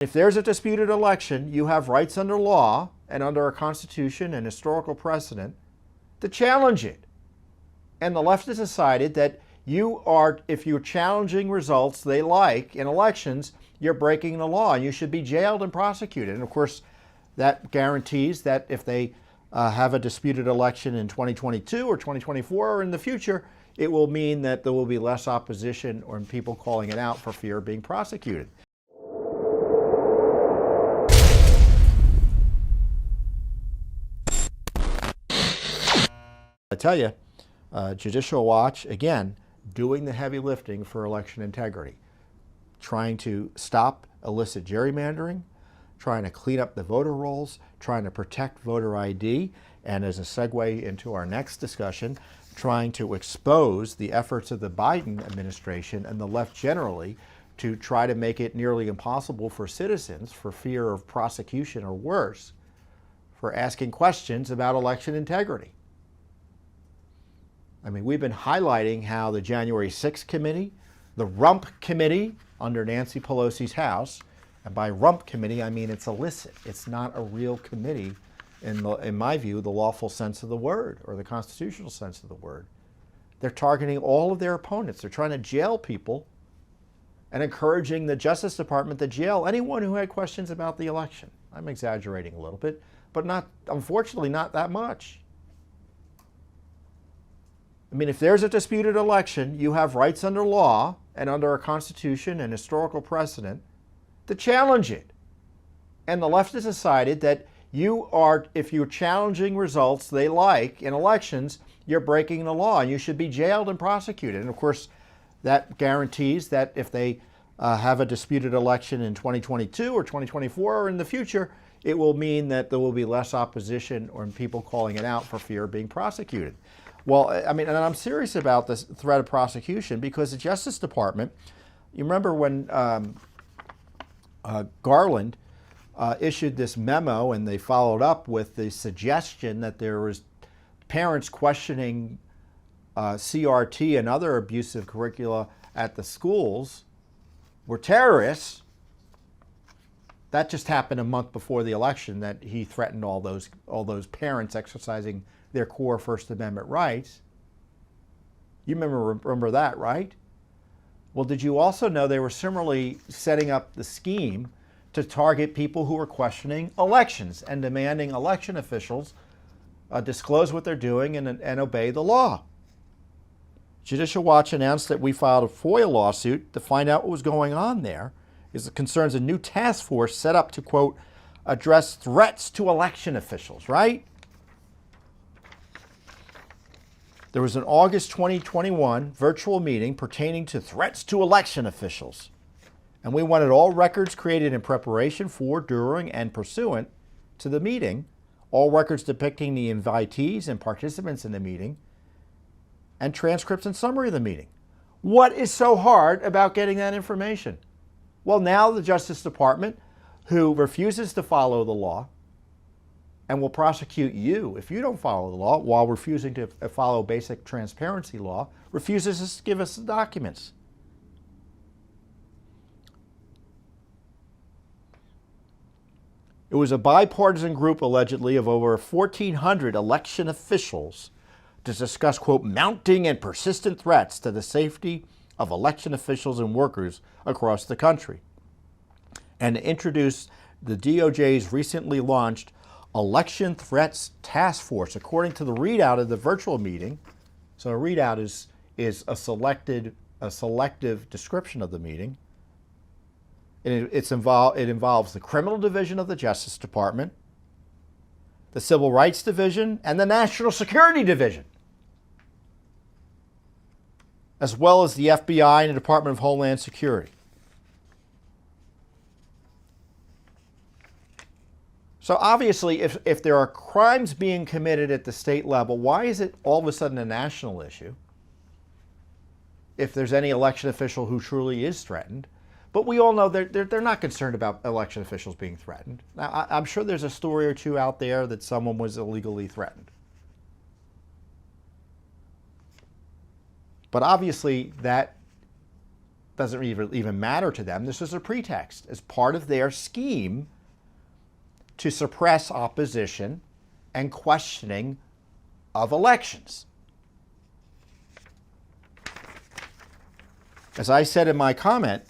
If there's a disputed election, you have rights under law and under our Constitution and historical precedent to challenge it. And the left has decided that if you're challenging results they like in elections, you're breaking the law and you should be jailed and prosecuted. And of course, that guarantees that if they have a disputed election in 2022 or 2024 or in the future, it will mean that there will be less opposition or people calling it out for fear of being prosecuted. I tell you, Judicial Watch, again, doing the heavy lifting for election integrity, trying to stop illicit gerrymandering, trying to clean up the voter rolls, trying to protect voter ID, and as a segue into our next discussion, trying to expose the efforts of the Biden administration and the left generally to try to make it nearly impossible for citizens, for fear of prosecution or worse, for asking questions about election integrity. I mean, we've been highlighting how the January 6th committee, the Rump committee under Nancy Pelosi's House, and by Rump committee, I mean it's illicit. It's not a real committee in my view, the lawful sense of the word or the constitutional sense of the word. They're targeting all of their opponents. They're trying to jail people and encouraging the Justice Department to jail anyone who had questions about the election. I'm exaggerating a little bit, but unfortunately not that much. I mean, if there's a disputed election, you have rights under law and under our Constitution and historical precedent to challenge it. And the left has decided that if you're challenging results they like in elections, you're breaking the law and you should be jailed and prosecuted. And of course, that guarantees that if they have a disputed election in 2022 or 2024 or in the future, it will mean that there will be less opposition or people calling it out for fear of being prosecuted. Well, I mean, and I'm serious about this threat of prosecution because the Justice Department, you remember when Garland issued this memo and they followed up with the suggestion that there was parents questioning CRT and other abusive curricula at the schools were terrorists. That just happened a month before the election, that he threatened all those parents exercising their core First Amendment rights. You remember that, right? Well, did you also know they were similarly setting up the scheme to target people who were questioning elections and demanding election officials disclose what they're doing and obey the law? Judicial Watch announced that we filed a FOIA lawsuit to find out what was going on there. It concerns a new task force set up to, quote, address threats to election officials, right? There was an August 2021 virtual meeting pertaining to threats to election officials. And we wanted all records created in preparation for, during, and pursuant to the meeting, all records depicting the invitees and participants in the meeting, and transcripts and summary of the meeting. What is so hard about getting that information? Well, now the Justice Department, who refuses to follow the law and will prosecute you if you don't follow the law while refusing to follow basic transparency law, refuses to give us the documents. It was a bipartisan group, allegedly, of over 1,400 election officials to discuss, quote, mounting and persistent threats to the safety of election officials and workers across the country, and to introduce the DOJ's recently launched Election Threats Task Force, according to the readout of the virtual meeting. So a readout is a selective description of the meeting. It involves the Criminal Division of the Justice Department, the Civil Rights Division, and the National Security Division, as well as the FBI and the Department of Homeland Security. So obviously, if there are crimes being committed at the state level, why is it all of a sudden a national issue if there's any election official who truly is threatened? But we all know they're not concerned about election officials being threatened. Now, I'm sure there's a story or two out there that someone was illegally threatened. But obviously, that doesn't even matter to them. This is a pretext as part of their scheme to suppress opposition and questioning of elections. As I said in my comment,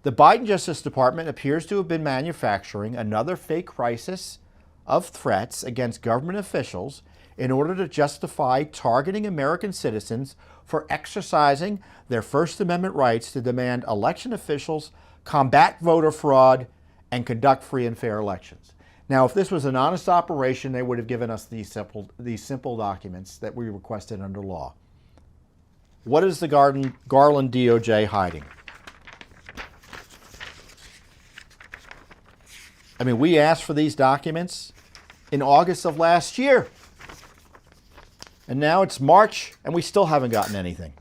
the Biden Justice Department appears to have been manufacturing another fake crisis of threats against government officials in order to justify targeting American citizens for exercising their First Amendment rights to demand election officials combat voter fraud and conduct free and fair elections. Now, if this was an honest operation, they would have given us these simple documents that we requested under law. What is the Garland DOJ hiding? I mean, we asked for these documents in August of last year. And now it's March, and we still haven't gotten anything.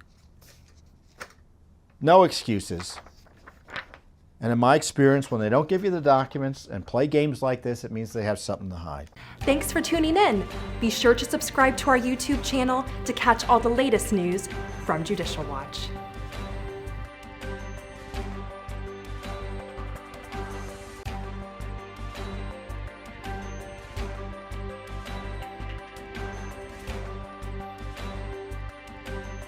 No excuses. And in my experience, when they don't give you the documents and play games like this, it means they have something to hide. Thanks for tuning in. Be sure to subscribe to our YouTube channel to catch all the latest news from Judicial Watch.